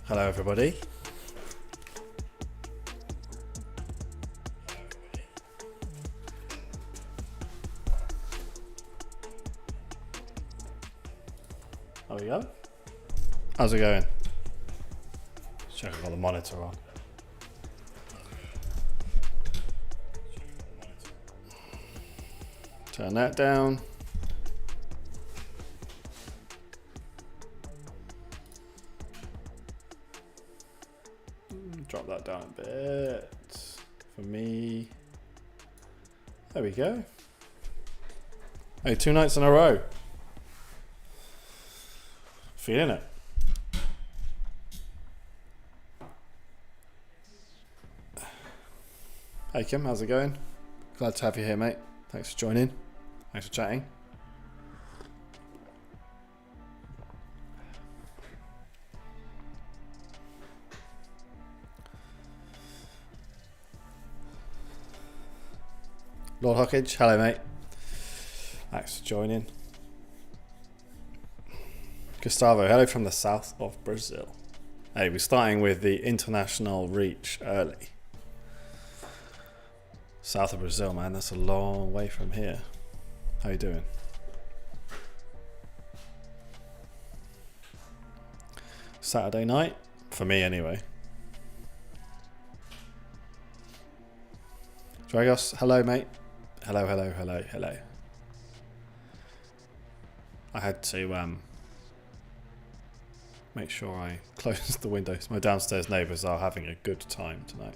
Hello everybody. There we go. How's it going? Check I've got the monitor on. Turn that down. Drop that down a bit for me. There we go. Hey, 2 nights in a row. Feeling it. Hey Kim, how's it going? Glad to have you here, mate. Thanks for joining. Thanks for chatting. Lord Hockage, hello mate. Thanks for joining. Gustavo, hello from the south of Brazil. Hey, we're starting with the international reach early. South of Brazil, man, that's a long way from here. How you doing? Saturday night? For me anyway. Dragos, hello mate. Hello, hello, hello, hello. I had to make sure I closed the windows. My downstairs neighbours are having a good time tonight.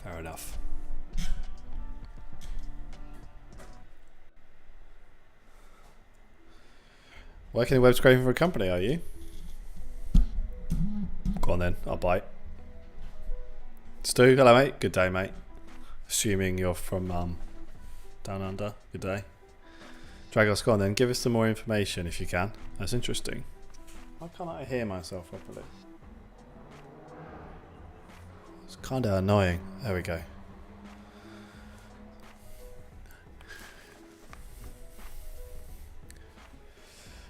Fair enough. Working in web scraping for a company, are you? Go on then, I'll bite. Stu, hello mate. Good day, mate. Assuming you're from down under. Good day. Dragos, go on then. Give us some more information if you can. That's interesting. Why can't I hear myself properly? It's kind of annoying. There we go.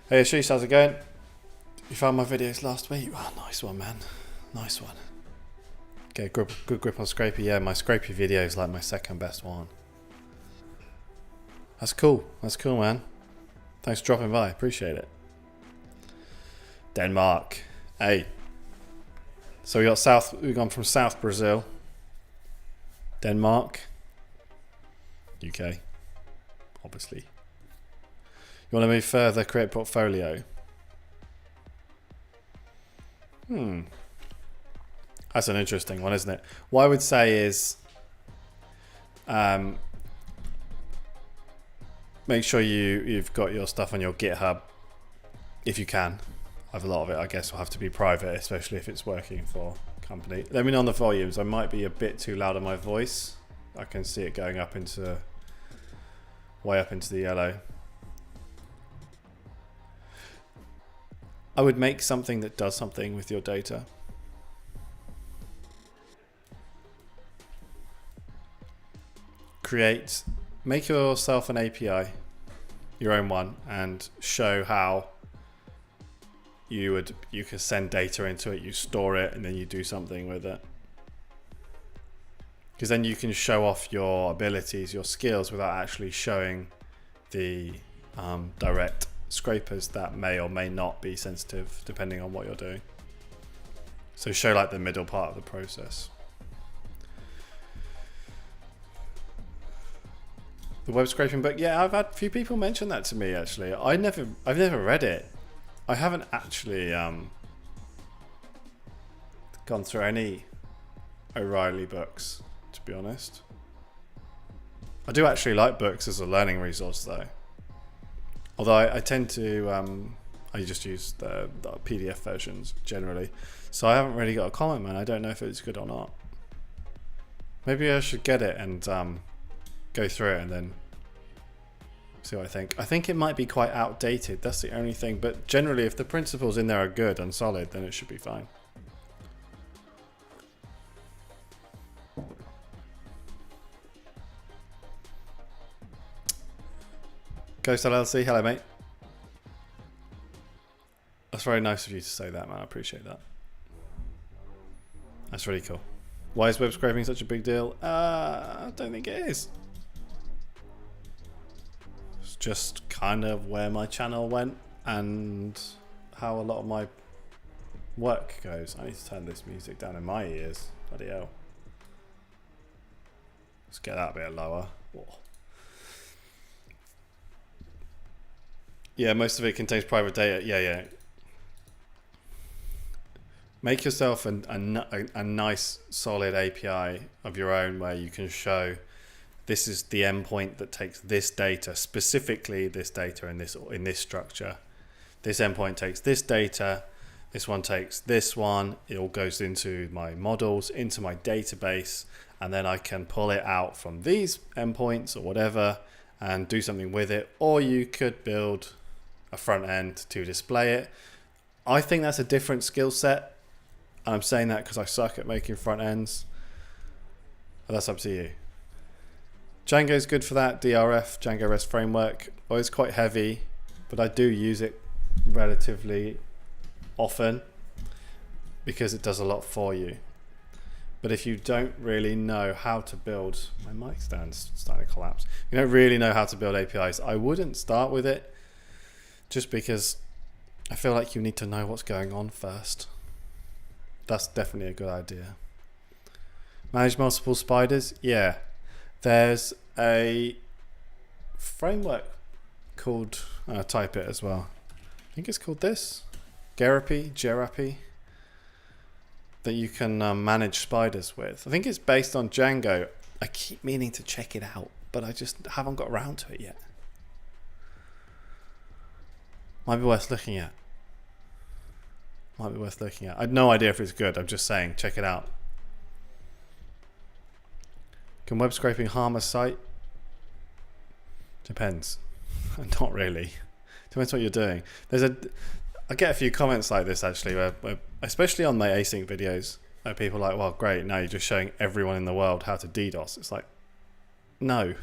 Hey Ashish, how's it going? You found my videos last week? Oh, nice one, man. Nice one. Okay, good grip on Scrapey. Yeah, my Scrapey video is like my second best one. That's cool. That's cool, man. Thanks for dropping by. Appreciate it. Denmark. Hey. So we've gone from South Brazil, Denmark, UK, obviously. You want to move further, create portfolio. That's an interesting one, isn't it? What I would say is make sure you've got your stuff on your GitHub if you can. A lot of it, I guess, will have to be private, especially if it's working for company. Let me know on the volumes. I might be a bit too loud on my voice. I can see it going up into way up into the yellow. I would make something that does something with your data. Make yourself an API, your own one, and show how you can send data into it, you store it, and then you do something with it. Because then you can show off your abilities, your skills, without actually showing the direct scrapers that may or may not be sensitive depending on what you're doing. So show like the middle part of the process. The web scraping book, yeah, I've had a few people mention that to me actually. I've never read it. I haven't actually gone through any O'Reilly books, to be honest. I do actually like books as a learning resource though. Although I tend to, I just use the PDF versions generally. So I haven't really got a comment, man. I don't know if it's good or not. Maybe I should get it and go through it and then see what I think. I think it might be quite outdated. That's the only thing. But generally, if the principles in there are good and solid, then it should be fine. Ghost LLC, hello mate. That's very nice of you to say that, man. I appreciate that. That's really cool. Why is web scraping such a big deal? I don't think it is. It's just kind of where my channel went and how a lot of my work goes. I need to turn this music down in my ears. Bloody hell. Let's get that a bit lower. Whoa. Yeah, most of it contains private data. Yeah. Make yourself a nice solid API of your own where you can show this is the endpoint that takes this data, specifically this data in this structure. This endpoint takes this data, this one takes this one, it all goes into my models, into my database, and then I can pull it out from these endpoints or whatever and do something with it. Or you could build a front end to display it. I think that's a different skill set. I'm saying that because I suck at making front ends. But that's up to you. Django's good for that. DRF, Django REST Framework. Well, it's quite heavy, but I do use it relatively often because it does a lot for you. But if you don't really know how to build, my mic stand's starting to collapse. You don't really know how to build APIs, I wouldn't start with it. Just because I feel like you need to know what's going on first. That's definitely a good idea. Manage multiple spiders? Yeah. There's a framework called, type it as well. I think it's called this. Gerapi, that you can manage spiders with. I think it's based on Django. I keep meaning to check it out, but I just haven't got around to it yet. Might be worth looking at. I had no idea if it's good. I'm just saying, check it out. Can web scraping harm a site? Depends. Not really. Depends what you're doing. I get a few comments like this actually, where especially on my async videos, where people are like, well, great, now you're just showing everyone in the world how to DDoS. It's like, no.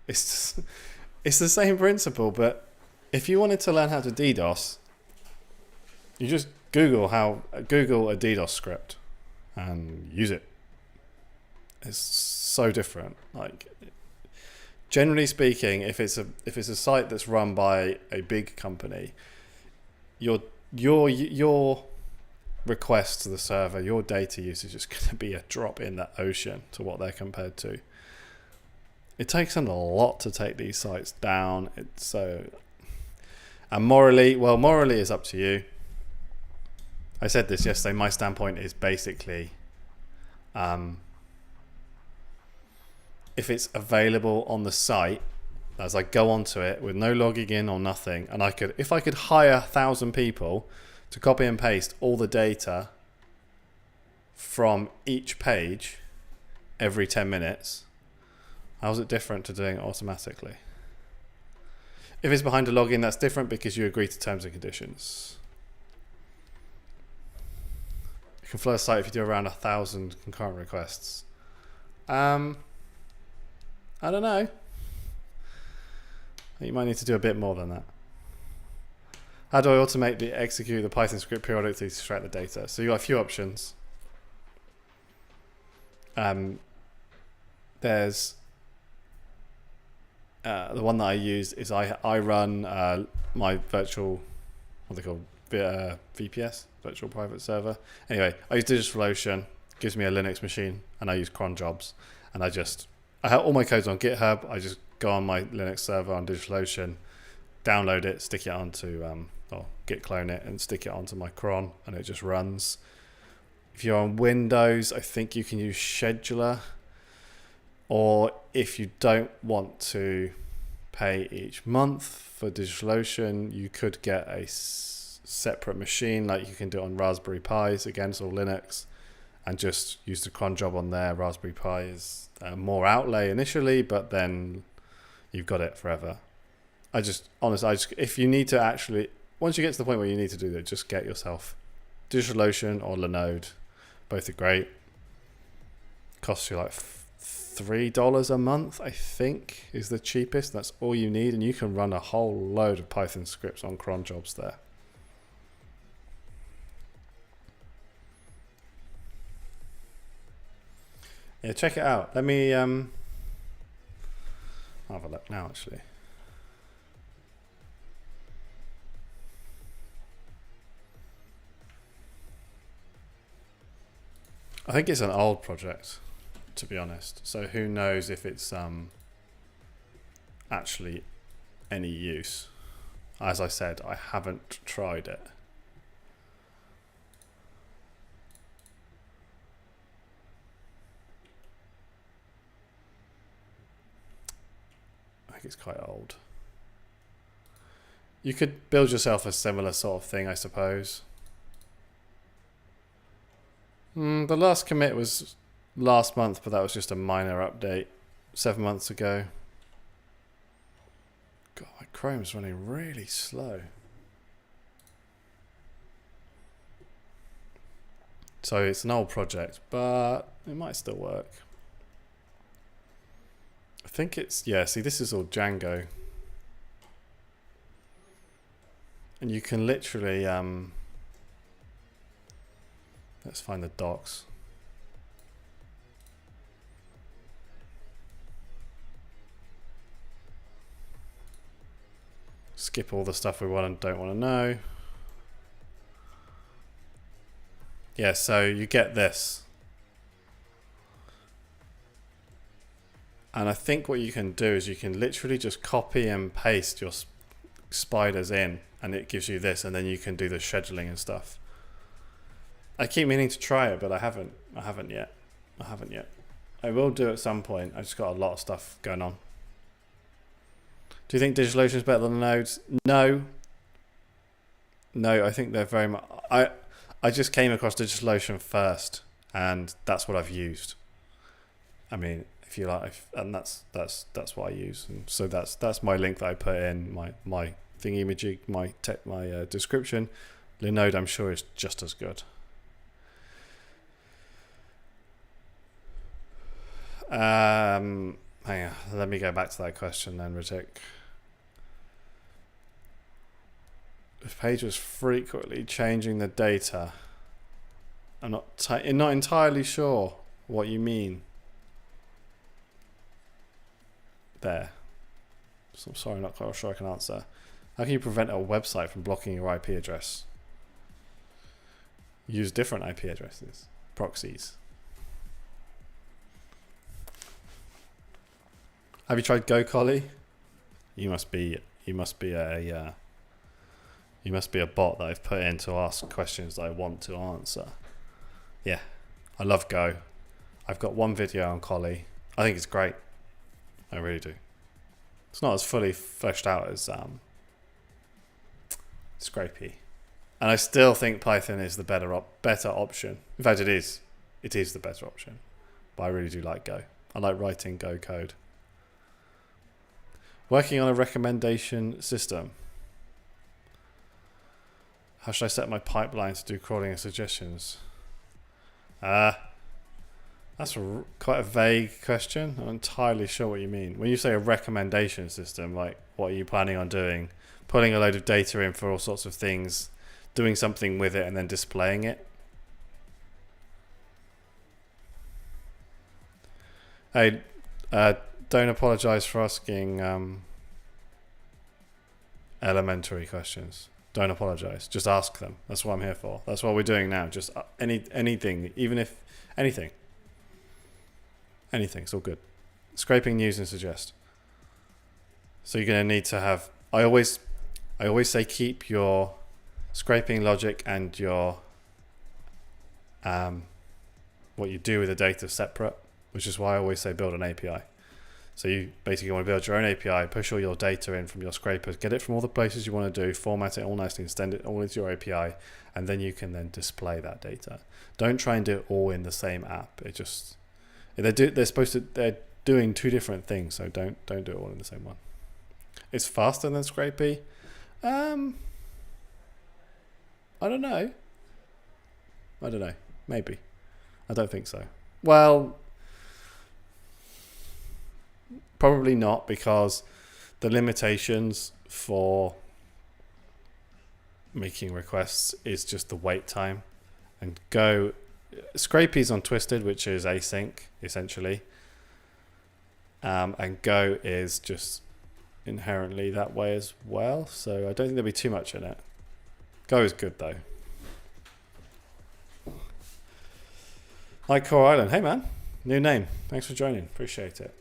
It's the same principle, but if you wanted to learn how to DDoS, you just Google a DDoS script and use it. It's so different. Like, generally speaking, if it's a site that's run by a big company, your request to the server, your data usage is going to be a drop in that ocean to what they're compared to. It takes them a lot to take these sites down. And morally is up to you. I said this yesterday. My standpoint is basically, if it's available on the site, as I go onto it with no logging in or nothing, and if I could hire 1,000 people to copy and paste all the data from each page every 10 minutes, how's it different to doing it automatically? If it's behind a login, that's different because you agree to terms and conditions. You can flow a site if you do around 1,000 concurrent requests. I don't know. You might need to do a bit more than that. How do I execute the Python script periodically to extract the data? So you've got a few options. There's the one that I use is I run my virtual, what they call VPS, virtual private server. Anyway, I use DigitalOcean, gives me a Linux machine, and I use cron jobs. And I have all my codes on GitHub. I just go on my Linux server on DigitalOcean, download it, stick it onto, or git clone it and stick it onto my cron, and it just runs. If you're on Windows, I think you can use Scheduler. Or if you don't want to pay each month for DigitalOcean, you could get a separate machine, like you can do it on Raspberry Pis, again, it's all Linux, and just use the cron job on there. Raspberry Pi is more outlay initially, but then you've got it forever. If you need to actually, once you get to the point where you need to do that, just get yourself DigitalOcean or Linode. Both are great. Costs you like $3 a month, I think, is the cheapest. That's all you need, and you can run a whole load of Python scripts on cron jobs there. Yeah, check it out. Let me I'll have a look now, actually. I think it's an old project, to be honest. So who knows if it's actually any use. As I said, I haven't tried it. I think it's quite old. You could build yourself a similar sort of thing, I suppose. The last commit was last month, but that was just a minor update 7 months ago. God, my Chrome's running really slow. So it's an old project, but it might still work. I think it's, yeah, see, this is all Django. And you can literally, let's find the docs. Skip all the stuff we want and don't want to know. Yeah, so you get this. And I think what you can do is you can literally just copy and paste your spiders in, and it gives you this, and then you can do the scheduling and stuff. I keep meaning to try it, but I haven't yet. I will do at some point. I just got a lot of stuff going on. Do you think DigitalOcean is better than the nodes? No. No, I think they're very much. I just came across DigitalOcean first, and that's what I've used. I mean, if you like, and that's what I use. And so that's my link that I put in my thingy-majig, my description. Linode, I'm sure, is just as good. Hang on, let me go back to that question then, Ritik. The page was frequently changing the data. I'm not entirely sure what you mean there. So I'm sorry, I'm not quite sure I can answer. How can you prevent a website from blocking your IP address? Use different IP addresses, proxies. Have you tried GoColly? You must be a bot that I've put in to ask questions that I want to answer. Yeah, I love Go. I've got one video on Collie. I think it's great. I really do. It's not as fully fleshed out as Scrapey. And I still think Python is the better option. In fact, it is. It is the better option. But I really do like Go. I like writing Go code. Working on a recommendation system. How should I set my pipeline to do crawling and suggestions? That's quite a vague question. I'm not entirely sure what you mean. When you say a recommendation system, like what are you planning on doing? Pulling a load of data in for all sorts of things, doing something with it and then displaying it? Hey, don't apologize for asking elementary questions. Don't apologize. Just ask them. That's what I'm here for. That's what we're doing now. Just anything, even if anything. Anything, it's all good. Scraping news and suggest. So you're going to need to have, I always say keep your scraping logic and your what you do with the data separate, which is why I always say build an API. So you basically want to build your own API, push all your data in from your scrapers, get it from all the places you want to do, format it all nicely, extend it all into your API, and then you can then display that data. Don't try and do it all in the same app. It just they're doing two different things, so don't do it all in the same one. It's faster than Scrapey. I don't know. Maybe. I don't think so. Well, probably not, because the limitations for making requests is just the wait time. And Go, Scrapey's on Twisted, which is async essentially, and Go is just inherently that way as well. So I don't think there'll be too much in it. Go is good though. Like Core Island, hey man, new name. Thanks for joining. Appreciate it.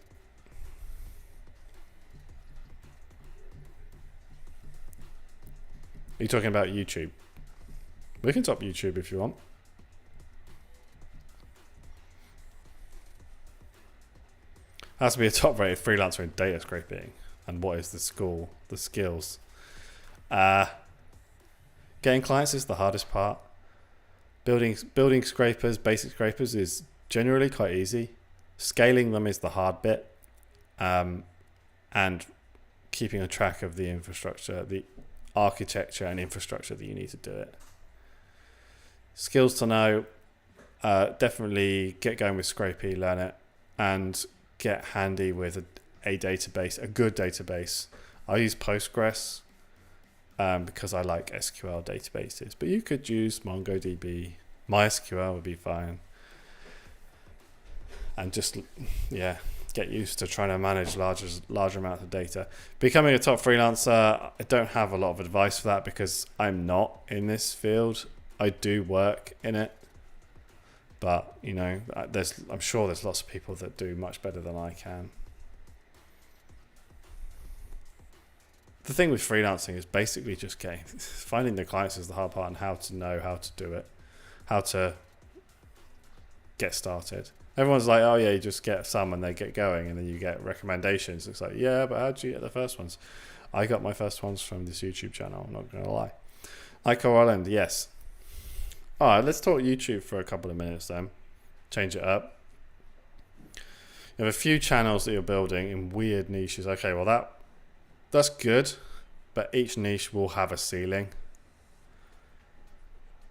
Are you talking about YouTube? We can top YouTube if you want. Has to be a top-rated freelancer in data scraping. And what is the skills? Getting clients is the hardest part. Building scrapers, basic scrapers, is generally quite easy. Scaling them is the hard bit. And keeping a track of the infrastructure, the architecture and infrastructure that you need to do it. Skills to know, definitely get going with Scrapey, learn it, and get handy with a database, a good database. I use Postgres because I like SQL databases, but you could use MongoDB. MySQL would be fine. And just, get used to trying to manage large amounts of data. Becoming a top freelancer, I don't have a lot of advice for that because I'm not in this field. I do work in it, but I'm sure there's lots of people that do much better than I can. The thing with freelancing is basically just finding the clients is the hard part, and how to know how to do it, how to get started. Everyone's like, oh yeah, you just get some and they get going and then you get recommendations. It's like, yeah, but how did you get the first ones? I got my first ones from this YouTube channel, I'm not going to lie. Ico Island, yes. All right, let's talk YouTube for a couple of minutes then. Change it up. You have a few channels that you're building in weird niches. Okay, well that's good, but each niche will have a ceiling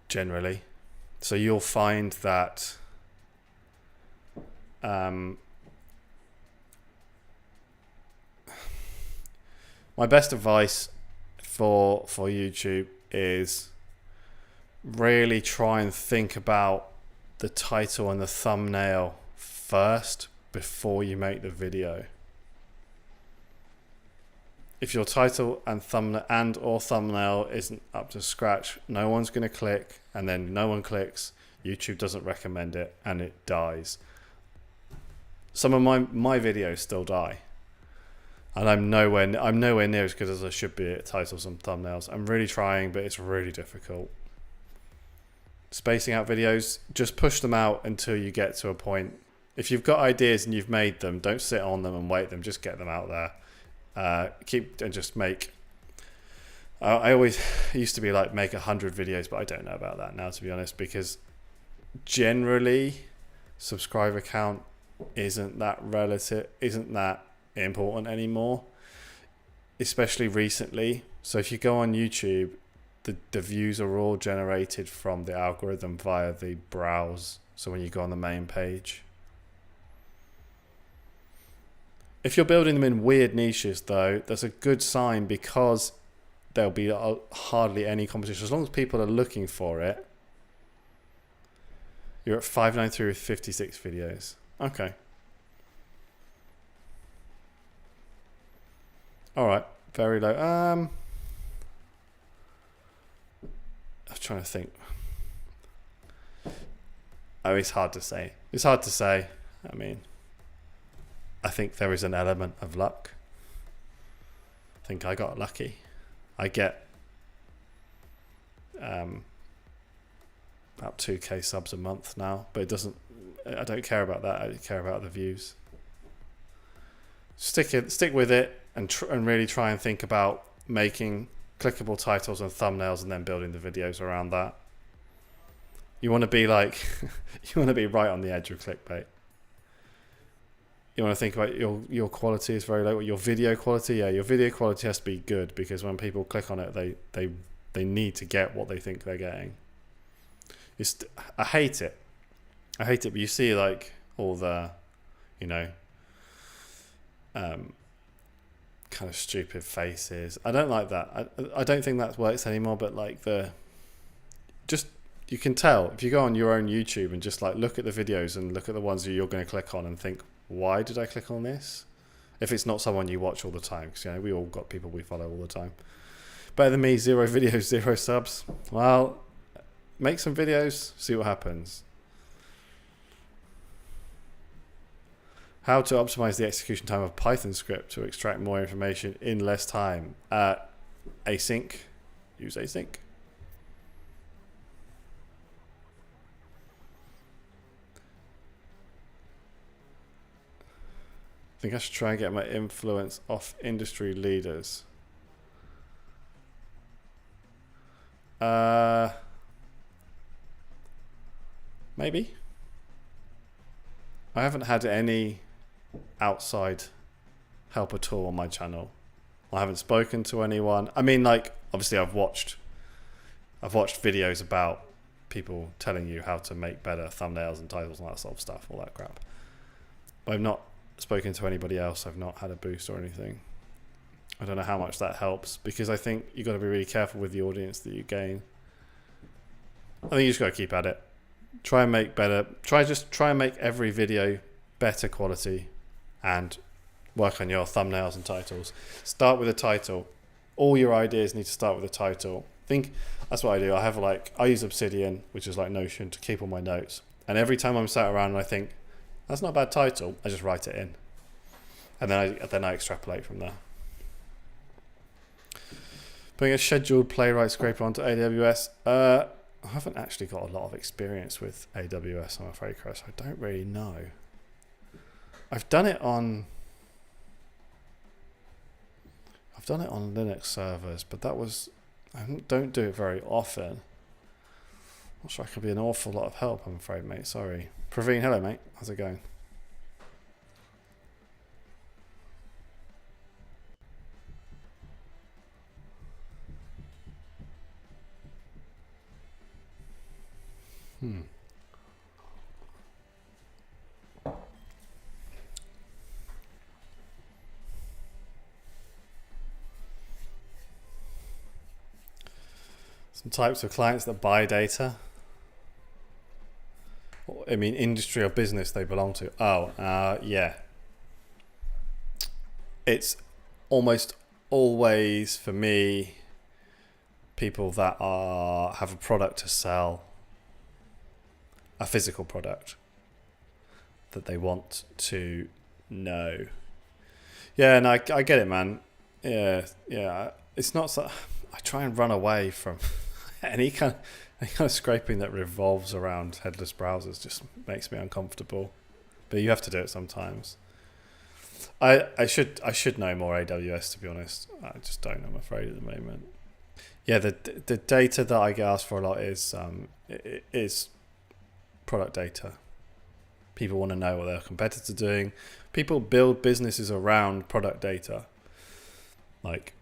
generally. So you'll find that my best advice for YouTube is really try and think about the title and the thumbnail first before you make the video. If your title and thumbnail isn't up to scratch, no one's going to click, and then no one clicks, YouTube doesn't recommend it, and it dies. Some of my videos still die, and I'm nowhere near as good as I should be at titles and thumbnails. I'm really trying, but it's really difficult. Spacing out videos, just push them out until you get to a point. If you've got ideas and you've made them, don't sit on them and wait them. Just get them out there. I always used to be like make 100 videos, but I don't know about that now, to be honest, because generally subscriber count isn't that important anymore, especially recently. So if you go on YouTube, the views are all generated from the algorithm via the browse. So when you go on the main page, if you're building them in weird niches though, that's a good sign, because there'll be hardly any competition. As long as people are looking for it. You're at 593 with 56 videos. Okay. All right. Very low. I'm trying to think. Oh, it's hard to say. It's hard to say. I mean, I think there is an element of luck. I think I got lucky. I get about 2k subs a month now, but it doesn't. I don't care about that. I care about the views. Stick with it, and really try and think about making clickable titles and thumbnails, and then building the videos around that. You want to be like, you want to be right on the edge of clickbait. You want to think about your quality is very low. Your video quality, yeah, your video quality has to be good, because when people click on it, they need to get what they think they're getting. I hate it. But you see like all the, kind of stupid faces. I don't like that. I don't think that works anymore. But like you can tell if you go on your own YouTube and just like look at the videos and look at the ones that you're going to click on and think, why did I click on this? If it's not someone you watch all the time, because we all got people we follow all the time. Better than me, 0 videos, 0 subs. Well, make some videos, see what happens. How to optimize the execution time of Python script to extract more information in less time. Async. Use async. I think I should try and get my influence off industry leaders. Maybe. I haven't had any outside help at all on my channel. I haven't spoken to anyone. I mean, like, obviously I've watched videos about people telling you how to make better thumbnails and titles and all that sort of stuff, all that crap. But I've not spoken to anybody else. I've not had a boost or anything. I don't know how much that helps, because I think you've got to be really careful with the audience that you gain. I think you just got to keep at it. Try and make better. Try and make every video better quality, and work on your thumbnails and titles. Start with a title. All your ideas need to start with a title. That's what I do. I use Obsidian, which is like Notion, to keep all my notes. And every time I'm sat around and I think, that's not a bad title, I just write it in. And then I extrapolate from there. Putting a scheduled playwright scraper onto AWS. I haven't actually got a lot of experience with AWS, I'm afraid, Chris. I don't really know. I've done it on Linux servers, but I don't do it very often. Not sure I could be an awful lot of help, I'm afraid, mate. Sorry. Praveen, hello, mate. How's it going? Some types of clients that buy data. I mean, industry or business they belong to. Yeah. It's almost always, for me, people that have a product to sell, a physical product that they want to know. Yeah, no, I get it, man. Yeah. It's not so. I try and run away from any kind of scraping that revolves around headless browsers. Just makes me uncomfortable. But you have to do it sometimes. I should know more AWS, to be honest. I just don't, I'm afraid, at the moment. Yeah, the data that I get asked for a lot is product data. People want to know what their competitors are doing. People build businesses around product data. Like,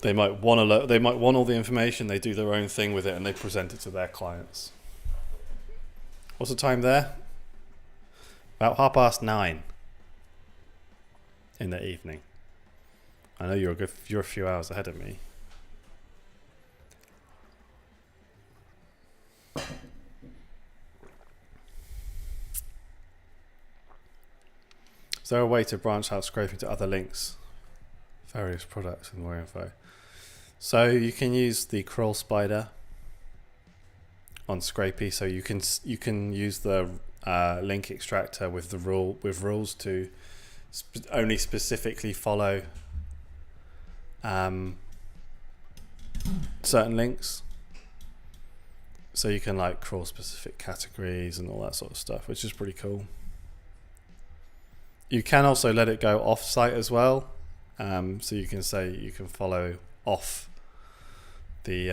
they might want all the information, they do their own thing with it, and they present it to their clients. What's the time there? About 9:30 in the evening. I know you're a few hours ahead of me. Is there a way to branch out scraping to other links, various products and more info? So you can use the crawl spider on Scrapey. So you can use the link extractor with rules to only specifically follow certain links. So you can like crawl specific categories and all that sort of stuff, which is pretty cool. You can also let it go off site as well. So you can say you can follow off the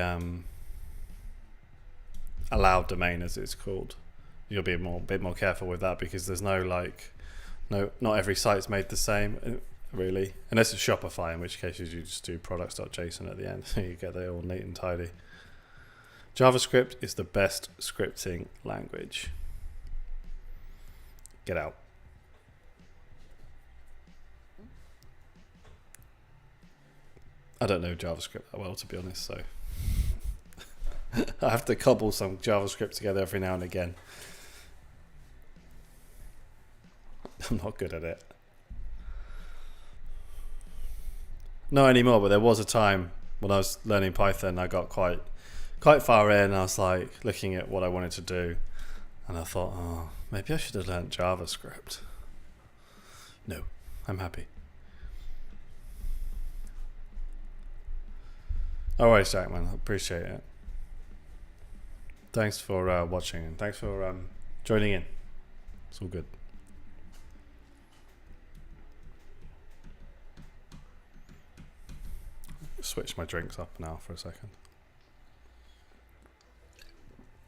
allowed domain, as it's called. You'll be a bit more careful with that, because there's not every site's made the same, really, unless it's Shopify, in which cases you just do products.json at the end. You get it all neat and tidy. JavaScript is the best scripting language. Get out. I don't know JavaScript that well, to be honest, so I have to cobble some JavaScript together every now and again. I'm not good at it. Not anymore, but there was a time when I was learning Python, I got quite far in, and I was like looking at what I wanted to do, and I thought, oh, maybe I should have learned JavaScript. No, I'm happy. Alright, Jackman, I appreciate it. Thanks for watching, and thanks for joining in. It's all good. Switch my drinks up now for a second.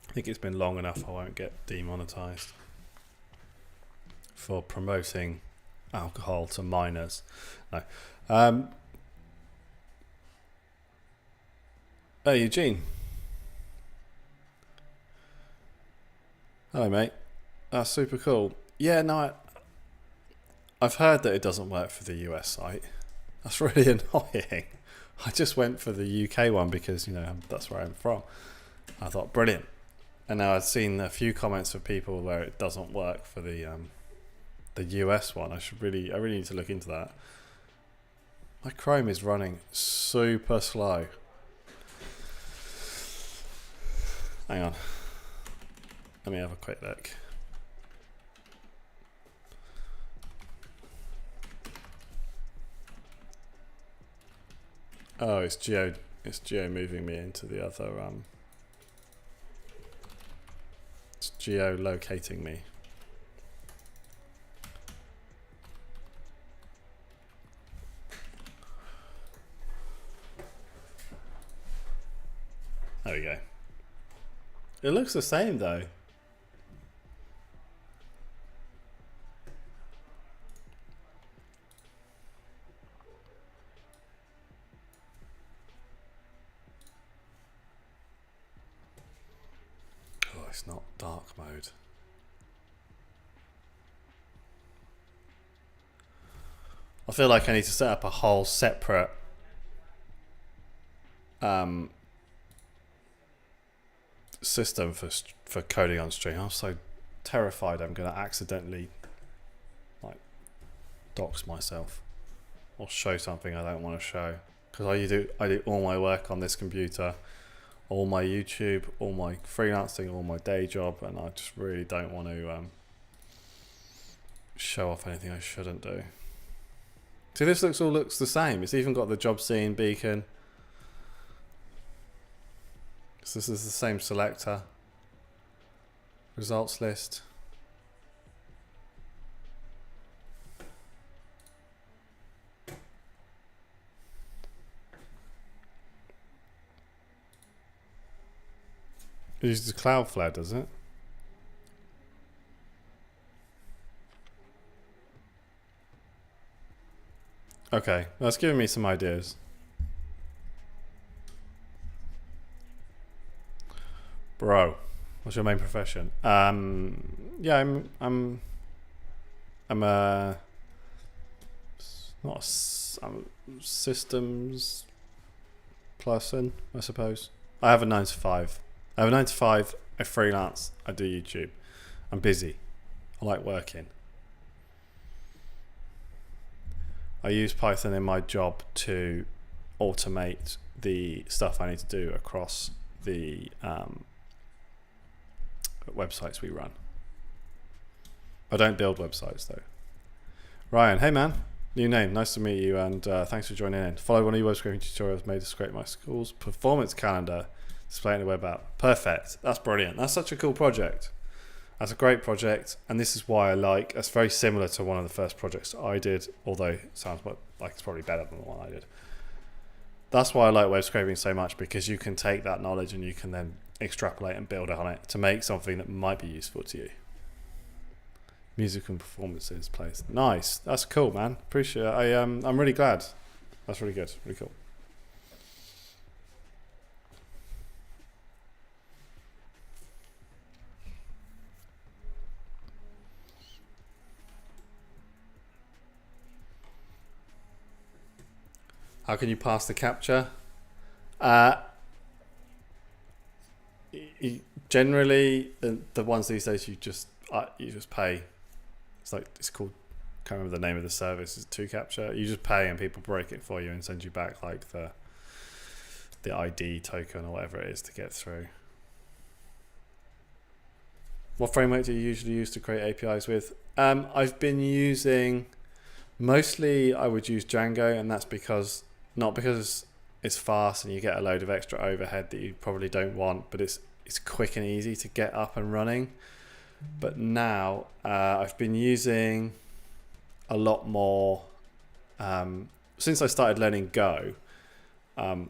I think it's been long enough I won't get demonetized for promoting alcohol to minors. No. Hey, Eugene. Hello, mate. That's super cool. Yeah, no, I've heard that it doesn't work for the US site. That's really annoying. I just went for the UK one because, that's where I'm from. I thought, brilliant. And now I've seen a few comments of people where it doesn't work for the US one. I really need to look into that. My Chrome is running super slow. Hang on. Let me have a quick look. Oh, it's geo moving me into the other it's geolocating me. There we go. It looks the same though. Oh, it's not dark mode. I feel like I need to set up a whole separate system for coding on stream. I'm so terrified I'm going to accidentally like dox myself or show something I don't want to show, because I do all my work on this computer, all my YouTube, all my freelancing, all my day job, and I just really don't want to show off anything I shouldn't do. See, this all looks the same. It's even got the job scene beacon. So this is the same selector. Results list. It uses Cloudflare, does it? Okay, that's giving me some ideas. Bro, what's your main profession? Yeah, I'm a not a I'm a systems person, I suppose. I have a 9 to 5. I have a 9 to 5. I freelance. I do YouTube. I'm busy. I like working. I use Python in my job to automate the stuff I need to do across the websites we run. I don't build websites though. Ryan, hey man, new name, nice to meet you, and thanks for joining in. Follow one of your web scraping tutorials made to scrape my school's performance calendar, displaying the web app. Perfect, that's brilliant. That's such a cool project. That's a great project, and this is why I like. It's very similar to one of the first projects I did, although it sounds like it's probably better than the one I did. That's why I like web scraping so much, because you can take that knowledge and you can then extrapolate and build on it to make something that might be useful to you. Music and performances plays. Nice. That's cool, man. Appreciate it. I'm really glad. That's really good. Really cool. How can you pass the capture? Generally, the ones these days you just pay. It's called. Can't remember the name of the service. It's 2Capture. You just pay and people break it for you and send you back like the ID token or whatever it is to get through. What framework do you usually use to create APIs with? I've been using mostly. I would use Django, and that's not because it's fast and you get a load of extra overhead that you probably don't want, but it's quick and easy to get up and running. But now I've been using a lot more since I started learning Go. I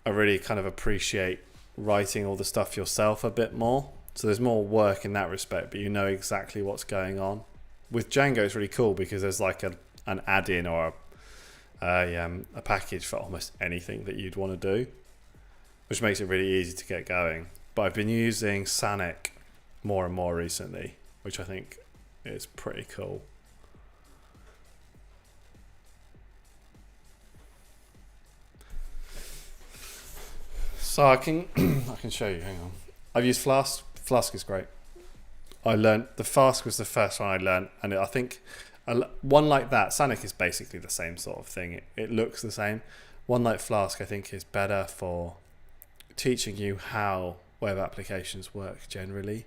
really kind of appreciate writing all the stuff yourself a bit more. So there's more work in that respect, but you know exactly what's going on. With Django, it's really cool because there's like an add-in or a package for almost anything that you'd want to do, which makes it really easy to get going. But I've been using Sonic more and more recently, which I think is pretty cool. So I can show you. Hang on. I've used Flask. Flask is great. I learned the Flask was the first one I learned, and I think one like that. Sonic is basically the same sort of thing. It looks the same. One like Flask, I think, is better for teaching you how web applications work generally,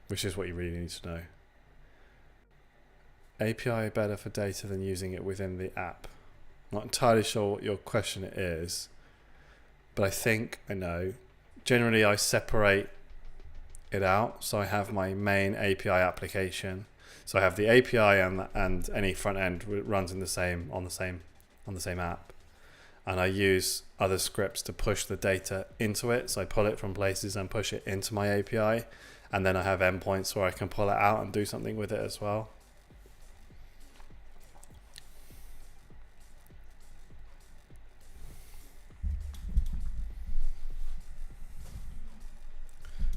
which is what you really need to know. API better for data than using it within the app. Not entirely sure what your question is, but I think I know. Generally, I separate it out. So I have my main API application. So I have the API and any front end runs in the same on the same app. And I use other scripts to push the data into it. So I pull it from places and push it into my API. And then I have endpoints where I can pull it out and do something with it as well.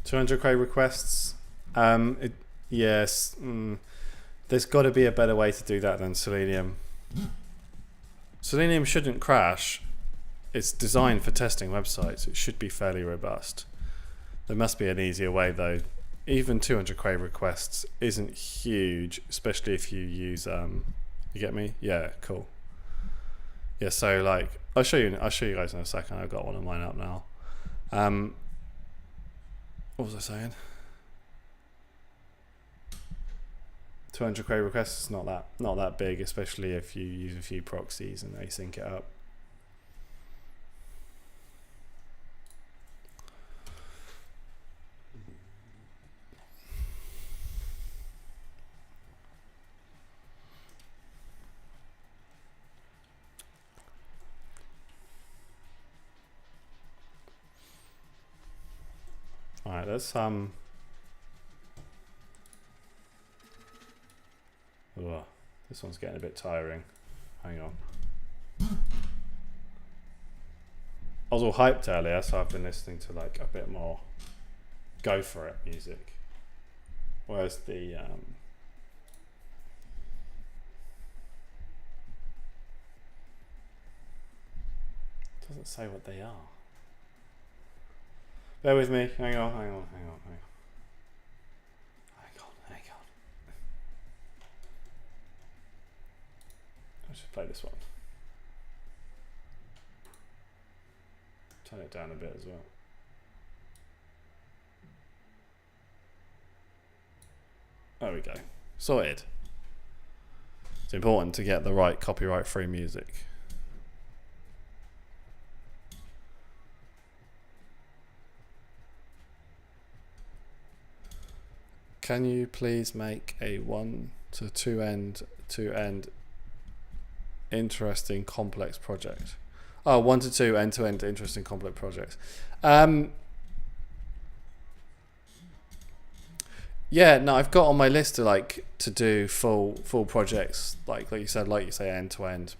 $200 query requests. Yes. There's got to be a better way to do that than Selenium. Selenium shouldn't crash. It's designed for testing websites. It should be fairly robust. There must be an easier way though. Even 200 query requests isn't huge, especially if you use you get me? Yeah, cool. Yeah, so like I'll show you guys in a second. I've got one of mine up now. What was I saying? 200 query requests is not that big, especially if you use a few proxies and they sync it up. All right, let's This one's getting a bit tiring. Hang on. I was all hyped earlier, so I've been listening to like a bit more go for it music. Whereas the doesn't say what they are. Bear with me. Hang on. Hang on. Let's just play this one. Turn it down a bit as well. There we go. Sorted. It's important to get the right copyright-free music. Can you please make a 1 to 2 end interesting complex project? Oh, 1 to 2 end-to-end interesting complex projects. Yeah, no, I've got on my list to do full projects, like you say end to end.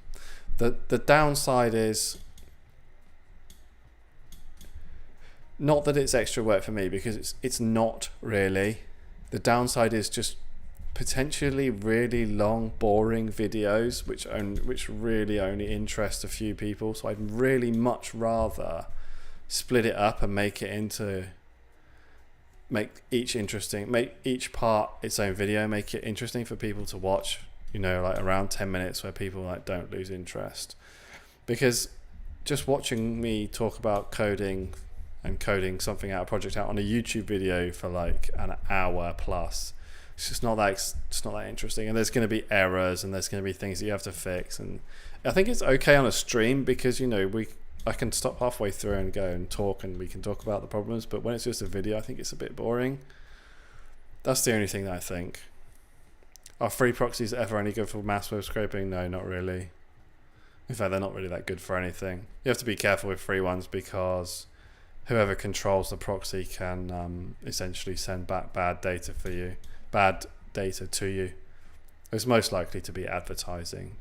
The downside is not that it's extra work for me, because it's not really. The downside is just potentially really long, boring videos, which really only interest a few people. So I'd really much rather split it up and make each part its own video, make it interesting for people to watch, like around 10 minutes where people don't lose interest. Because just watching me talk about coding something out, a project out on a YouTube video for like an hour plus, it's just not that interesting. And there's going to be errors, and there's going to be things that you have to fix. And I think it's okay on a stream because I can stop halfway through and go and talk, and we can talk about the problems. But when it's just a video, I think it's a bit boring. That's the only thing that I think. Are free proxies ever any good for mass web scraping? No, not really. In fact, they're not really that good for anything. You have to be careful with free ones, because whoever controls the proxy can essentially send back bad data to you. It's most likely to be advertising.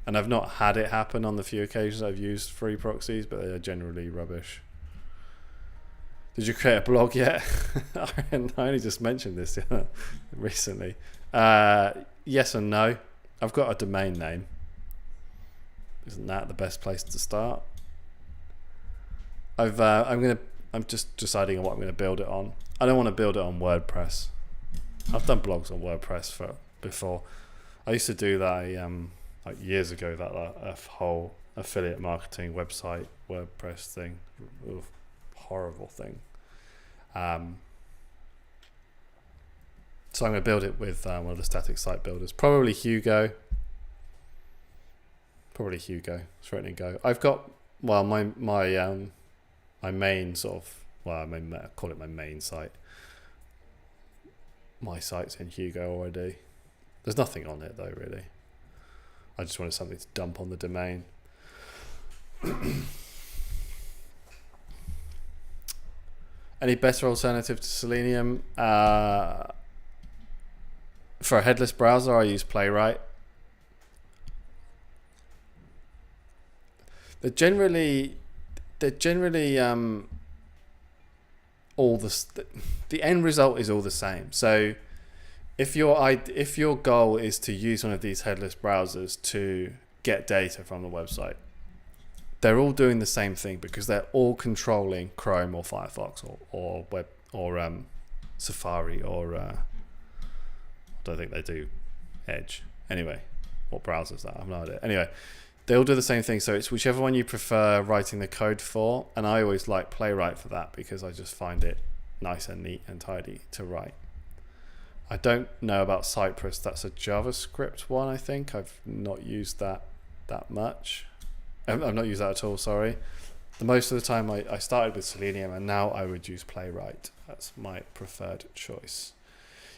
And I've not had it happen on the few occasions I've used free proxies, but they are generally rubbish. Did you create a blog yet? I only just mentioned this recently. Yes and no. I've got a domain name. Isn't that the best place to start? I'm just deciding on what I'm going to build it on. I don't want to build it on WordPress. I've done blogs on WordPress before. I used to do that like years ago, that a whole affiliate marketing website WordPress thing. Oof, horrible thing. So I'm going to build it with one of the static site builders, probably Hugo. It's written in Go. I've got my main sort of, I call it my main site. My site's in Hugo already. There's nothing on it though, really. I just wanted something to dump on the domain. Any better alternative to Selenium? For a headless browser, I use Playwright. They're generally all the end result is all the same. So if your goal is to use one of these headless browsers to get data from the website, they're all doing the same thing, because they're all controlling Chrome or Firefox or web or Safari or I don't think they do Edge. Anyway, what browser is that? I have no idea. Anyway, they all do the same thing, so it's whichever one you prefer writing the code for, and I always like Playwright for that because I just find it nice and neat and tidy to write. I don't know about Cypress. That's a JavaScript one, I think. I've not used that much. I've not used that at all, sorry. The most of the time I started with Selenium, and now I would use Playwright. That's my preferred choice.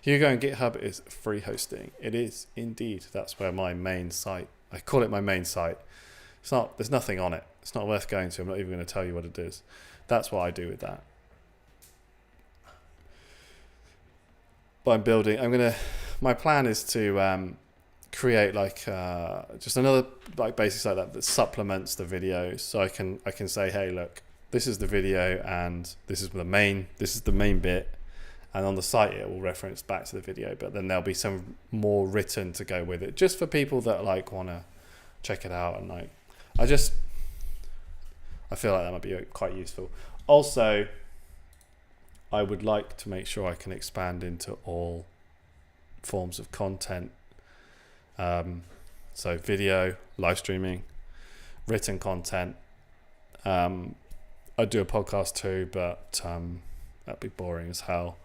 Hugo and GitHub is free hosting. It is indeed. That's where my main site, I call it my main site. There's nothing on it. It's not worth going to. I'm not even going to tell you what it is. That's what I do with that. But my plan is to create like just another like basics like that supplements the video. So I can say, hey, look, this is the video and this is the main bit, and on the site it will reference back to the video, but then there'll be some more written to go with it, just for people that like want to check it out. And like I feel like that might be quite useful. Also, I would like to make sure I can expand into all forms of content. So video, live streaming, written content. I'd do a podcast too, but that'd be boring as hell.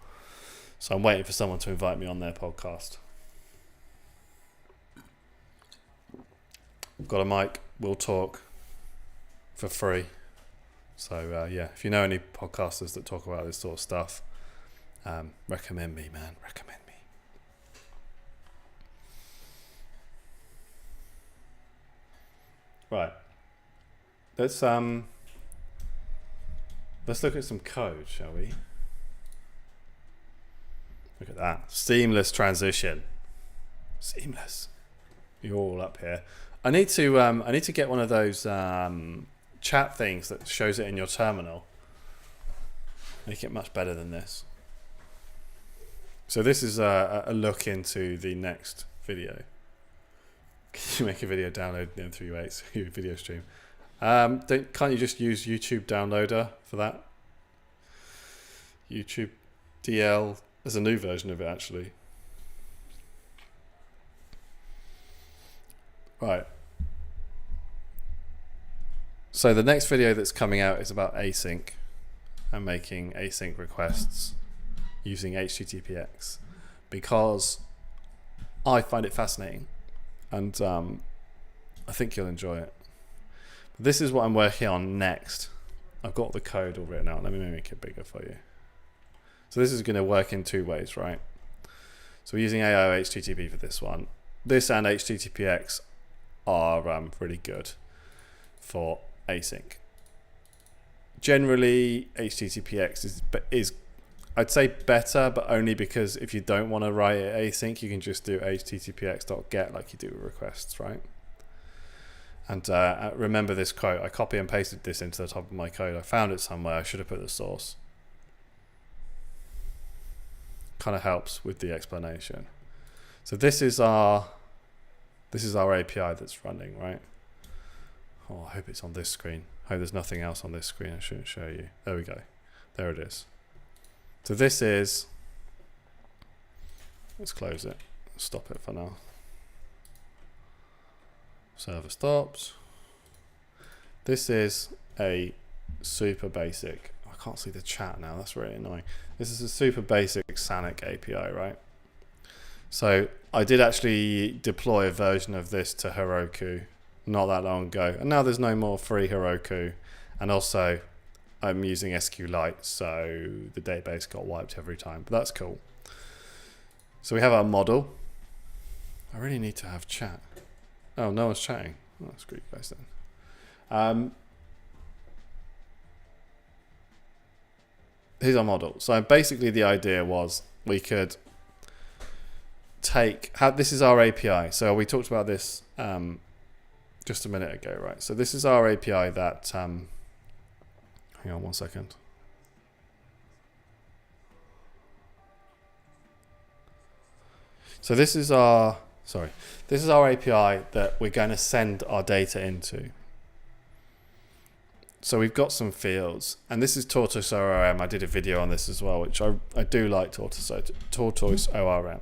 So I'm waiting for someone to invite me on their podcast. Got a mic, we'll talk for free. So yeah, if you know any podcasters that talk about this sort of stuff, recommend me, man. Recommend me. Right. Let's look at some code, shall we? Look at that. Seamless transition. Seamless. You're all up here. I need to get one of those chat things that shows it in your terminal. Make it much better than this. So this is a look into the next video. Can you make a video download in 3.8 video stream? Can't you just use YouTube downloader for that? YouTube DL. There's a new version of it actually. Right. So the next video that's coming out is about async and making async requests using HTTPX, because I find it fascinating and I think you'll enjoy it. This is what I'm working on next. I've got the code all written out. Let me make it bigger for you. So this is going to work in two ways, right? So we're using AIO HTTP for this one. This and HTTPX are really good for async. Generally, HTTPX is I'd say better, but only because if you don't want to write it async, you can just do httpx.get like you do with requests, right? And remember this quote. I copy and pasted this into the top of my code. I found it somewhere. I should have put the source. Kind of helps with the explanation. So this is our API that's running, right? Oh, I hope it's on this screen. I hope there's nothing else on this screen I shouldn't show you. There we go. There it is. So this is, let's close it. Stop it for now. Server stops. This is a super basic, I can't see the chat now, that's really annoying. This is a super basic SANIC API, right? So I did actually deploy a version of this to Heroku not that long ago, and now there's no more free Heroku, and also I'm using SQLite, so the database got wiped every time, but that's cool. So we have our model. I really need to have chat. Oh, no one's chatting. Oh, screw you guys then. Here's our model. So basically the idea was we could this is our API. So we talked about this just a minute ago, right? So this is our API that, hang on one second. So this is our API that we're going to send our data into. So we've got some fields, and this is Tortoise ORM. I did a video on this as well, which I do like Tortoise ORM.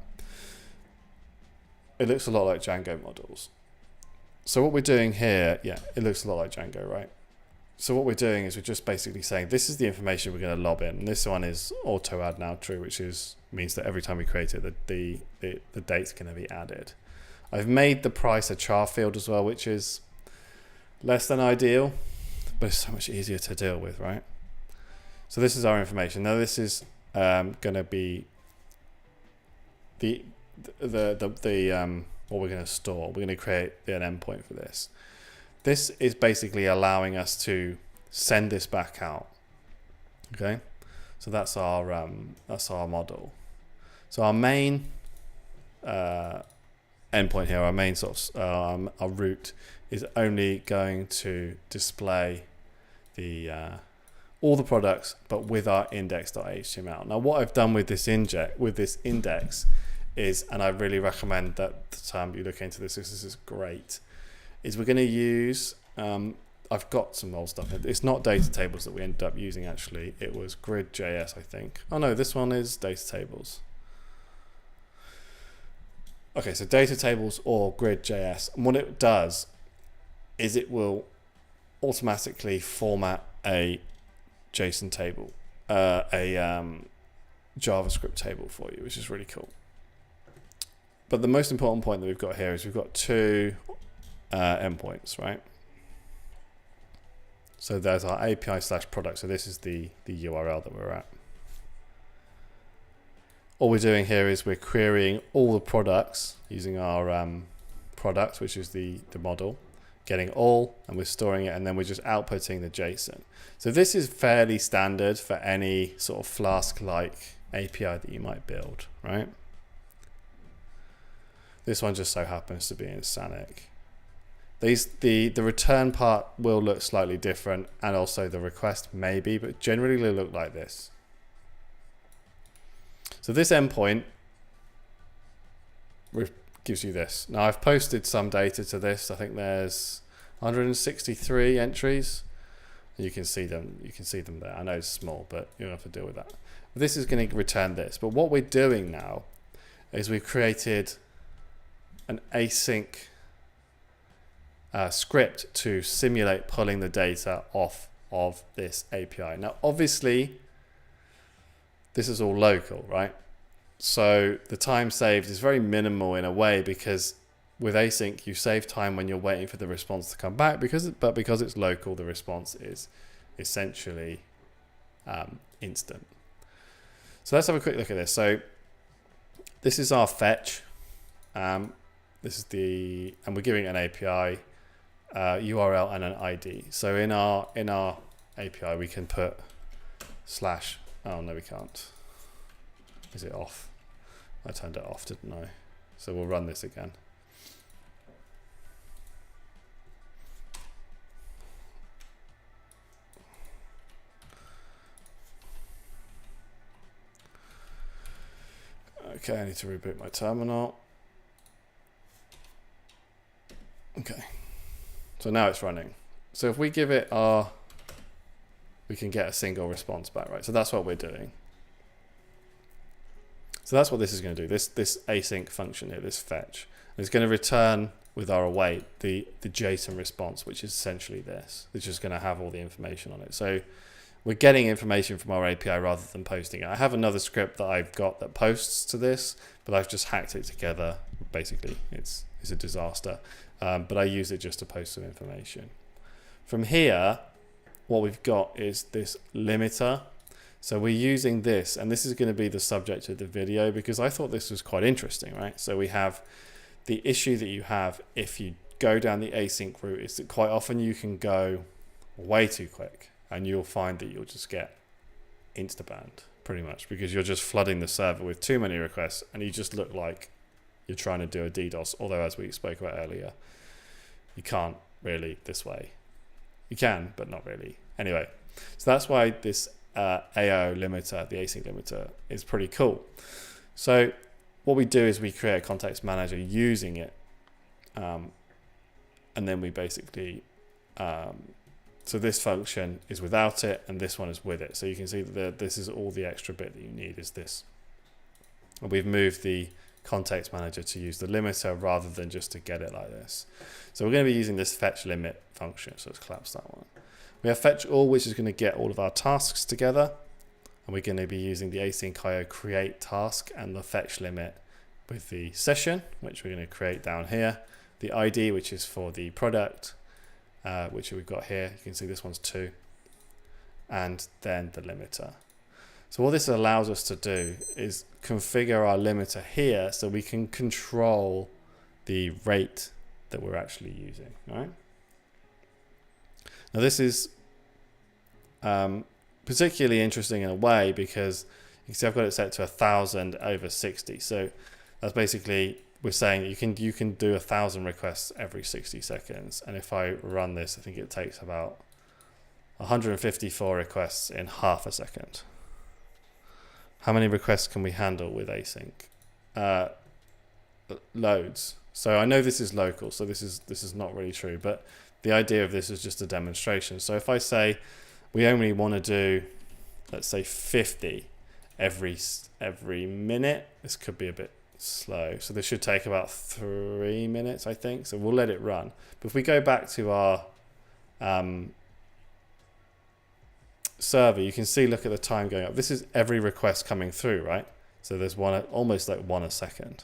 It looks a lot like Django models. So what we're doing here, yeah, it looks a lot like Django, right? So what we're doing is we're just basically saying this is the information we're going to lob in. And this one is auto add now true, which means that every time we create it, the date's going to be added. I've made the price a char field as well, which is less than ideal, but it's so much easier to deal with, right? So this is our information. Now this is going to be what we're going to store. We're going to create an endpoint for this. This is basically allowing us to send this back out. Okay, so that's our model. So our main endpoint here, our main sort of our root, is only going to display the all the products, but with our index.html. Now, what I've done with this index is, and I really recommend that you look into this. This is great. Is we're going to use. I've got some old stuff. It's not data tables that we ended up using. Actually, it was grid.js, I think. Oh no, this one is data tables. Okay, so data tables or grid.js. And what it does is it will automatically format a JSON table, a JavaScript table for you, which is really cool. But the most important point that we've got here is we've got two endpoints, right? So there's our API/product. So this is the URL that we're at. All we're doing here is we're querying all the products using our product, which is the model, getting all, and we're storing it, and then we're just outputting the JSON. So this is fairly standard for any sort of Flask-like API that you might build, right? This one just so happens to be in Sonic. The return part will look slightly different, and also the request maybe, but generally they look like this. So this endpoint gives you this. Now I've posted some data to this. I think there's 163 entries. You can see them. You can see them there. I know it's small, but you don't have to deal with that. This is going to return this. But what we're doing now is we've created an async script to simulate pulling the data off of this API. Now, obviously, this is all local, right? So the time saved is very minimal in a way, because with async, you save time when you're waiting for the response to come back, but because it's local, the response is essentially instant. So let's have a quick look at this. So this is our fetch. This is and we're giving an API URL and an ID. So in our API, we can put /. Oh no, we can't. Is it off? I turned it off, didn't I? So we'll run this again. Okay, I need to reboot my terminal. Okay, so now it's running. So if we give it we can get a single response back, right? So that's what we're doing. So that's what this is going to do. This async function here, this fetch, is going to return with our await the JSON response, which is essentially this. It's just going to have all the information on it. So we're getting information from our API rather than posting it. I have another script that I've got that posts to this, but I've just hacked it together. Basically, it's a disaster. But I use it just to post some information. From here, what we've got is this limiter. So we're using this, and this is going to be the subject of the video because I thought this was quite interesting, right? So we have the issue that you have if you go down the async route is that quite often you can go way too quick, and you'll find that you'll just get insta-banned pretty much because you're just flooding the server with too many requests, and you just look like you're trying to do a DDoS, although as we spoke about earlier, you can't really this way. You can, but not really. Anyway, so that's why this AO limiter, the async limiter, is pretty cool. So what we do is we create a context manager using it, and then we basically, so this function is without it, and this one is with it. So you can see that this is all the extra bit that you need is this. And we've moved the context manager to use the limiter rather than just to get it like this. So we're going to be using this fetch limit function. So let's collapse that one. We have fetch all, which is going to get all of our tasks together, and we're going to be using the async IO create task and the fetch limit with the session, which we're going to create down here, the ID, which is for the product, which we've got here. You can see this one's 2, and then the limiter. So what this allows us to do is configure our limiter here so we can control the rate that we're actually using, right? Now this is particularly interesting in a way because you can see I've got it set to 1000 over 60. So that's basically we're saying you can do 1,000 requests every 60 seconds. And if I run this, I think it takes about 154 requests in half a second. How many requests can we handle with async? Loads. So I know this is local, so this is not really true, but the idea of this is just a demonstration. So if I say we only want to do, let's say 50 every minute, this could be a bit slow. So this should take about 3 minutes, I think. So we'll let it run. But if we go back to our server, you can see, look at the time going up. This is every request coming through, right? So there's one, almost like one a second.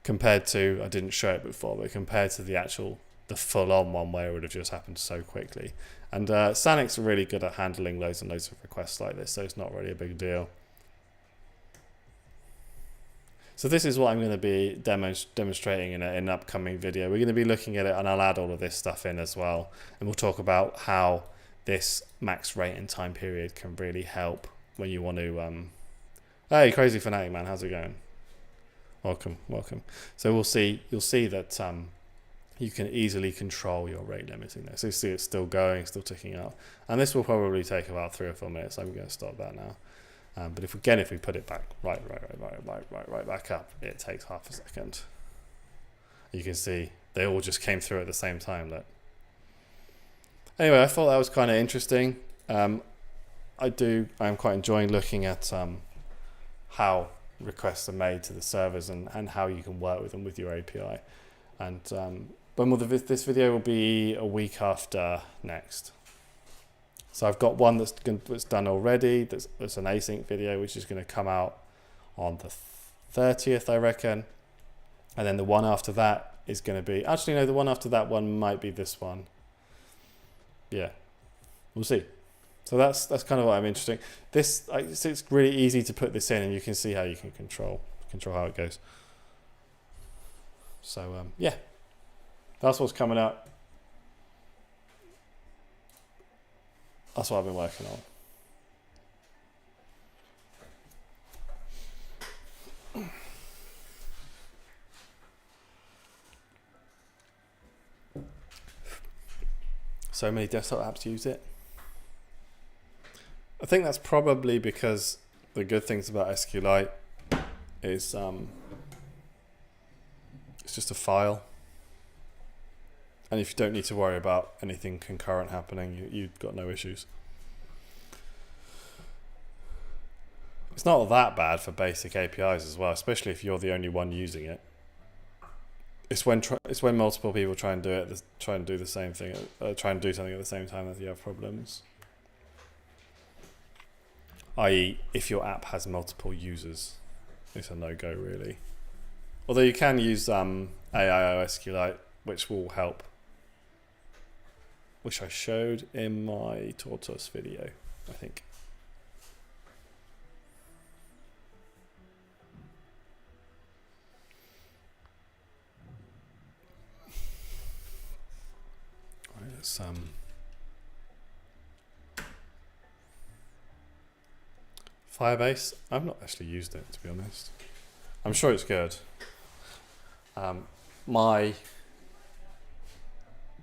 Compared to, I didn't show it before, but compared to the full-on one where it would have just happened so quickly. And Sanix are really good at handling loads and loads of requests like this, so it's not really a big deal. So this is what I'm going to be demonstrating in an upcoming video. We're going to be looking at it, and I'll add all of this stuff in as well. And we'll talk about how this max rate and time period can really help when you want to... Hey, Crazy Fanatic Man, how's it going? Welcome. So you'll see that you can easily control your rate limiting there. So you see it's still going, still ticking up. And this will probably take about 3 or 4 minutes. I'm going to stop that now. But if we put it back right back up, it takes half a second. You can see they all just came through at the same time. Look. Anyway, I thought that was kind of interesting. I'm quite enjoying looking at how requests are made to the servers and how you can work with them with your API. And this video will be a week after next. So I've got one that's done already. That's an async video, which is going to come out on the 30th, I reckon. And then the one after that is going to be... Actually, no, the one after that one might be this one. Yeah, we'll see. So that's kind of what I'm interested in. It's really easy to put this in, and you can see how you can control how it goes. So yeah, that's what's coming up. That's what I've been working on. So many desktop apps use it. I think that's probably because the good things about SQLite is it's just a file. And if you don't need to worry about anything concurrent happening, you've got no issues. It's not that bad for basic APIs as well, especially if you're the only one using it. It's when multiple people try and do the same thing, try and do something at the same time that you have problems. I.e., if your app has multiple users, it's a no-go really. Although you can use AIO SQLite, which will help, which I showed in my Tortoise video, I think. Right, let's Firebase. I've not actually used it, to be honest. I'm sure it's good. My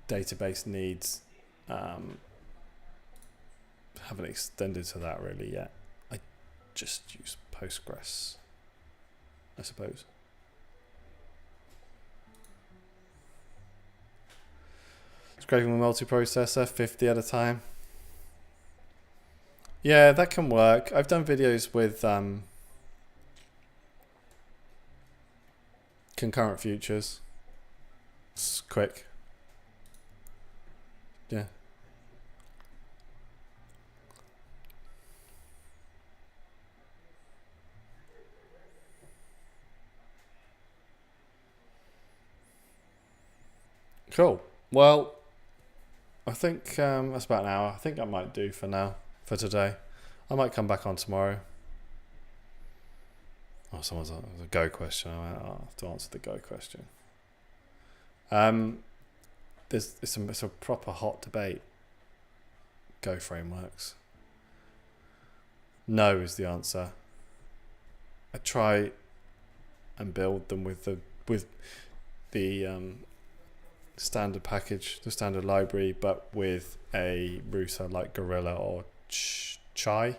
database needs haven't extended to that really yet. I just use Postgres, I suppose. Scraping with multiprocessor, 50 at a time. Yeah, that can work. I've done videos with concurrent futures. It's quick. Yeah. Cool. Well, I think that's about an hour. I think that might do for now, for today. I might come back on tomorrow. Oh, someone's a Go question. I'll have to answer the Go question. It's a proper hot debate. Go frameworks. No is the answer. I try and build them with the standard package, the standard library, but with a router like Gorilla or Chi.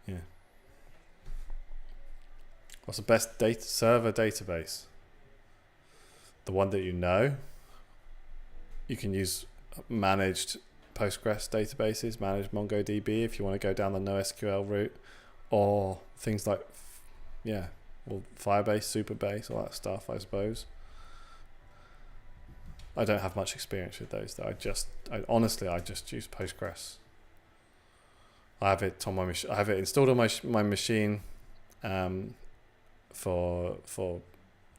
Yeah. What's the best server database? The one that you know. You can use managed Postgres databases, managed MongoDB if you want to go down the NoSQL route, or things like, well, Firebase, Superbase, all that stuff, I suppose. I don't have much experience with those, though. I honestly just use Postgres. I have it on my I have it installed on my machine, for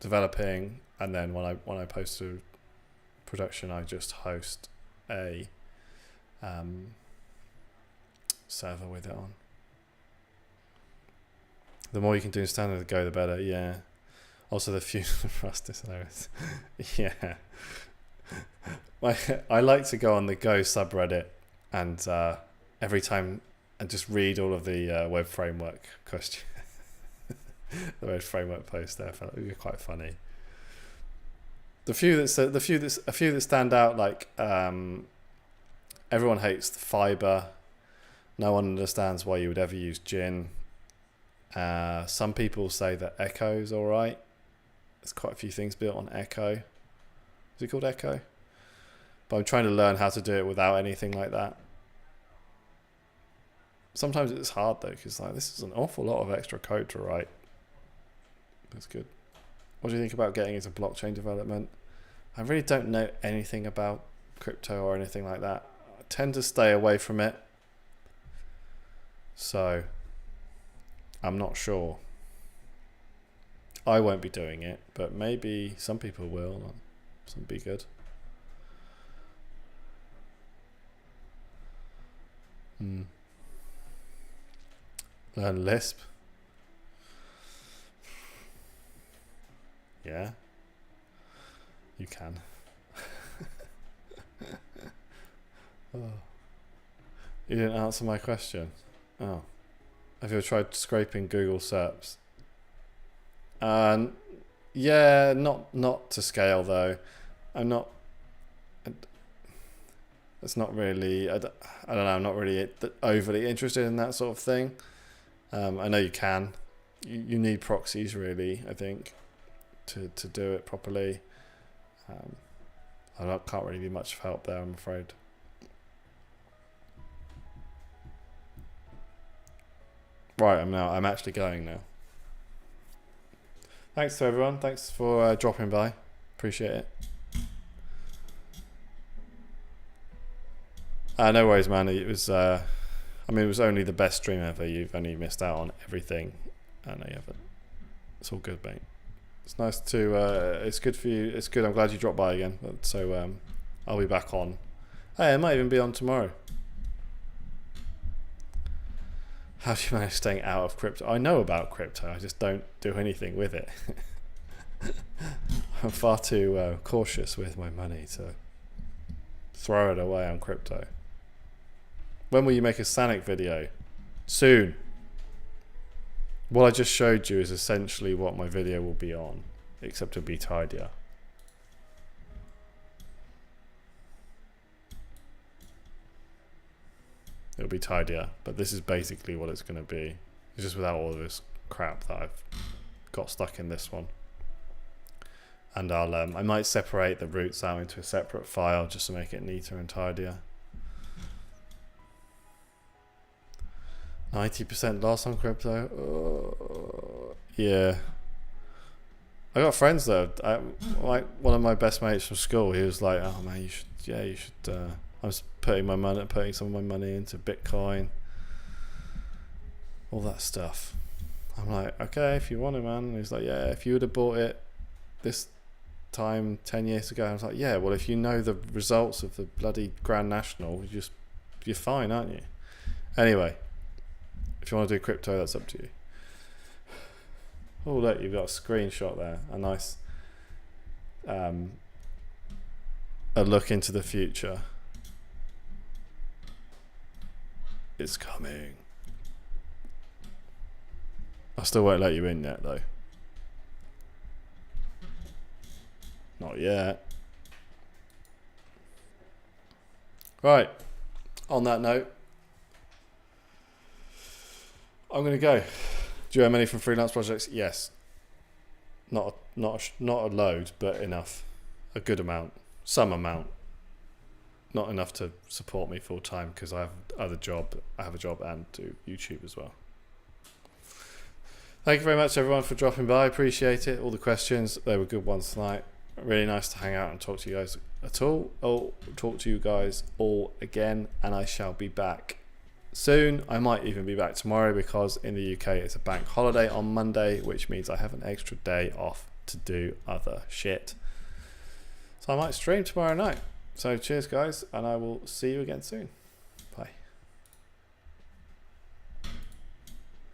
developing, and then when I post to production, I just host a server with it on. The more you can do in standard Go, the better. Yeah. Also, the fusion of Rust is hilarious. Yeah. I like to go on the Go subreddit and every time and just read all of the web framework question, the web framework posts there. I felt it was quite funny. A few that stand out, like everyone hates the fiber. No one understands why you would ever use gin. Some people say that Echo's all right. There's quite a few things built on Echo. Is it called Echo? But I'm trying to learn how to do it without anything like that. Sometimes it's hard though, because like this is an awful lot of extra code to write. That's good. What do you think about getting into blockchain development? I really don't know anything about crypto or anything like that. I tend to stay away from it. So I'm not sure. I won't be doing it, but maybe some people will. Some be good. Learn Lisp. Yeah, you can. Oh. You didn't answer my question. Oh, have you ever tried scraping Google SERPs? Yeah, not to scale though. I'm not. It's not really. I don't know. I'm not really overly interested in that sort of thing. I know you can. You need proxies, really. I think to do it properly. I can't really be much help there, I'm afraid. Right, I'm actually going now. Thanks to everyone. Thanks for dropping by. Appreciate it. No worries, man. It was. It was only the best stream ever. You've only missed out on everything. I know you haven't. It's all good, mate. It's nice to. It's good for you. It's good. I'm glad you dropped by again. So I'll be back on. Hey, I might even be on tomorrow. How do you manage staying out of crypto? I know about crypto. I just don't do anything with it. I'm far too cautious with my money to throw it away on crypto. When will you make a Sanic video? Soon. What I just showed you is essentially what my video will be on, except it'll be tidier. It'll be tidier, but this is basically what it's going to be. It's just without all of this crap that I've got stuck in this one. And I might separate the roots out into a separate file just to make it neater and tidier. 90% loss on crypto. Yeah. I got friends though. Like one of my best mates from school. He was like, "Oh man, you should. I was putting some of my money into Bitcoin, all that stuff." I'm like, "Okay, if you want it, man." And he's like, "Yeah, if you would have bought it this time 10 years ago." I was like, "Yeah, well, if you know the results of the bloody Grand National, you're fine, aren't you?" Anyway, if you want to do crypto, that's up to you. Oh, look, you've got a screenshot there. A nice a look into the future. It's coming. I still won't let you in yet, though. Not yet. Right. On that note, I'm going to go. Do you have many from freelance projects? Yes. Not a load, but enough. A good amount. Some amount. Not enough to support me full time because I have a job and do YouTube as well. Thank you very much everyone for dropping by. Appreciate it. All the questions, they were good ones tonight. Really nice to hang out and talk to you guys talk to you guys all again, and I shall be back soon. I might even be back tomorrow because in the UK it's a bank holiday on Monday, which means I have an extra day off to do other shit. So I might stream tomorrow night. So cheers guys, and I will see you again soon.